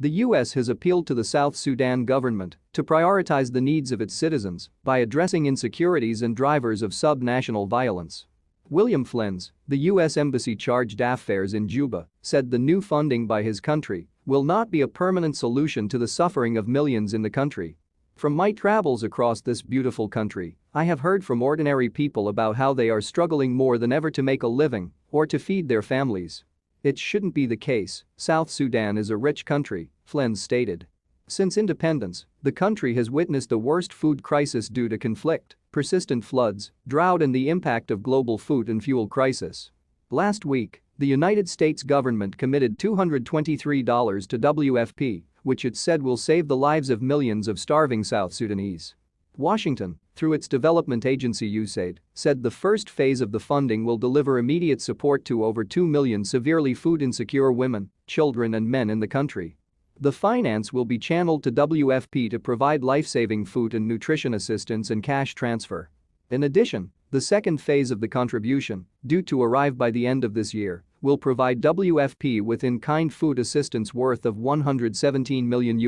The U.S. has appealed to the South Sudan government to prioritize the needs of its citizens by addressing insecurities and drivers of sub-national violence. William Flins, the U.S. Embassy charge d'affaires in Juba, said the new funding by his country will not be a permanent solution to the suffering of millions in the country. From my travels across this beautiful country, I have heard from ordinary people about how they are struggling more than ever to make a living or to feed their families. It shouldn't be the case. South Sudan is a rich country, Flynn stated. Since independence, the country has witnessed the worst food crisis due to conflict, persistent floods, drought and the impact of global food and fuel crisis. Last week, the United States government committed $223 to WFP, which it said will save the lives of millions of starving South Sudanese. Washington, through its development agency USAID, said the first phase of the funding will deliver immediate support to over 2 million severely food insecure women, children and men in the country. The finance will be channeled to WFP to provide life-saving food and nutrition assistance and cash transfer. In addition, the second phase of the contribution, due to arrive by the end of this year, will provide WFP with in-kind food assistance worth of $117 million.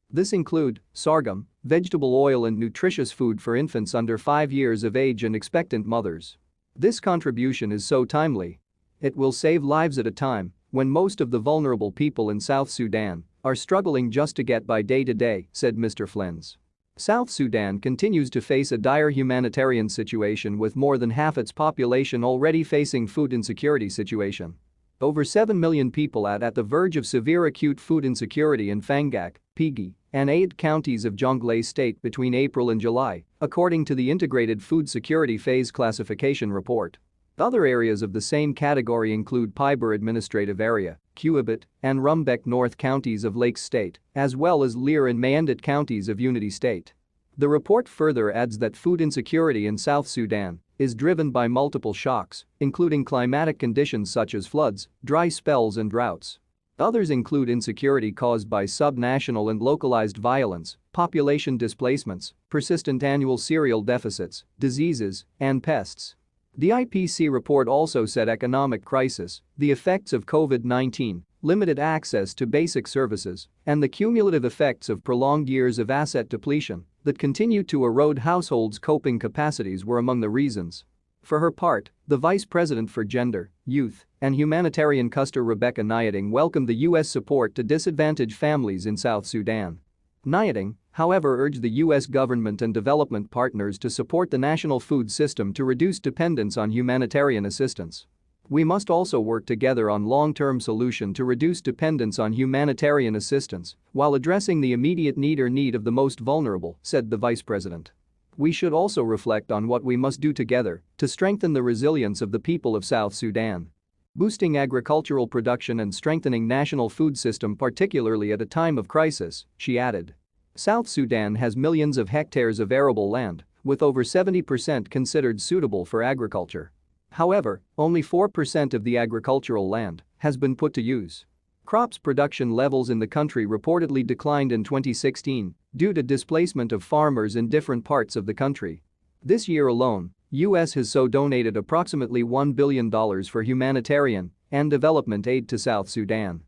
This include sorghum, vegetable oil and nutritious food for infants under 5 years of age and expectant mothers. This contribution is so timely. It will save lives at a time when most of the vulnerable people in South Sudan are struggling just to get by day to day, said Mr. Flins. South Sudan continues to face a dire humanitarian situation with more than half its population already facing food insecurity situation. Over 7 million people at the verge of severe acute food insecurity in Fangak, Pigi, and 8 counties of Jonglei State between April and July, according to the Integrated Food Security Phase Classification Report. Other areas of the same category include Piber Administrative Area, Quebet, and Rumbek North counties of Lake State, as well as Lear and Mayandit counties of Unity State. The report further adds that food insecurity in South Sudan is driven by multiple shocks, including climatic conditions such as floods, dry spells and droughts. Others include insecurity caused by subnational and localized violence, population displacements, persistent annual cereal deficits, diseases, and pests. The IPC report also said economic crisis, the effects of COVID-19, limited access to basic services, and the cumulative effects of prolonged years of asset depletion that continue to erode households' coping capacities were among the reasons. For her part, the Vice President for Gender, Youth, and Humanitarian Custer Rebecca Nyading welcomed the U.S. support to disadvantaged families in South Sudan. Nyading, however, urged the U.S. government and development partners to support the national food system to reduce dependence on humanitarian assistance. We must also work together on long-term solution to reduce dependence on humanitarian assistance while addressing the immediate need of the most vulnerable, said the Vice President. We should also reflect on what we must do together to strengthen the resilience of the people of South Sudan. Boosting agricultural production and strengthening national food system, particularly at a time of crisis, she added. South Sudan has millions of hectares of arable land, with over 70% considered suitable for agriculture. However, only 4% of the agricultural land has been put to use. Crops production levels in the country reportedly declined in 2016 due to displacement of farmers in different parts of the country. This year alone, U.S. has donated approximately $1 billion for humanitarian and development aid to South Sudan.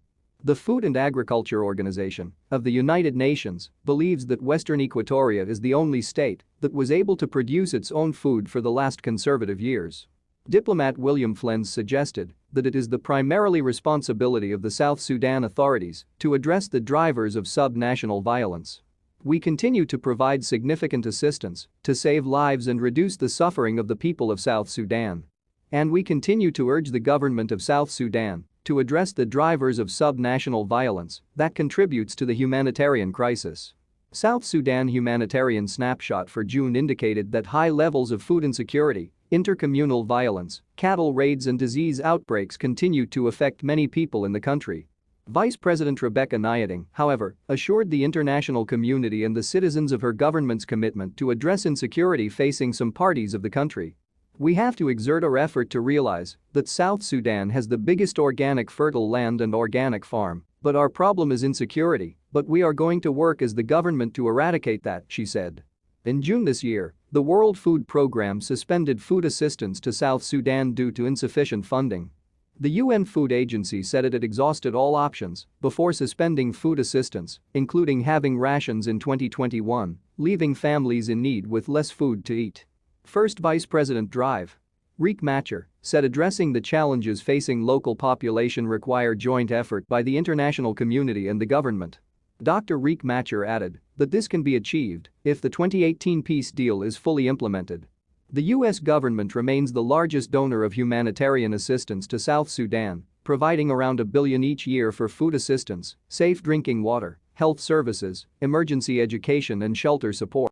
The Food and Agriculture Organization of the United Nations believes that Western Equatoria is the only state that was able to produce its own food for the last conservative years. Diplomat William Flins suggested that it is the primarily responsibility of the South Sudan authorities to address the drivers of sub-national violence. We continue to provide significant assistance to save lives and reduce the suffering of the people of South Sudan. And we continue to urge the government of South Sudan to address the drivers of sub-national violence that contributes to the humanitarian crisis. South Sudan Humanitarian Snapshot for June indicated that high levels of food insecurity, intercommunal violence, cattle raids and disease outbreaks continue to affect many people in the country. Vice President Rebecca Nyading, however, assured the international community and the citizens of her government's commitment to address insecurity facing some parts of the country. We have to exert our effort to realize that South Sudan has the biggest organic fertile land and organic farm, but our problem is insecurity, but we are going to work as the government to eradicate that, she said. In June this year, the World Food Programme suspended food assistance to South Sudan due to insufficient funding. The UN Food Agency said it had exhausted all options before suspending food assistance, including halving rations in 2021, leaving families in need with less food to eat. First Vice President Drive Riek Machar said addressing the challenges facing local population require joint effort by the international community and the government. Dr. Riek Machar added that this can be achieved if the 2018 peace deal is fully implemented. The U.S. government remains the largest donor of humanitarian assistance to South Sudan, providing around $1 billion each year for food assistance, safe drinking water, health services, emergency education and shelter support.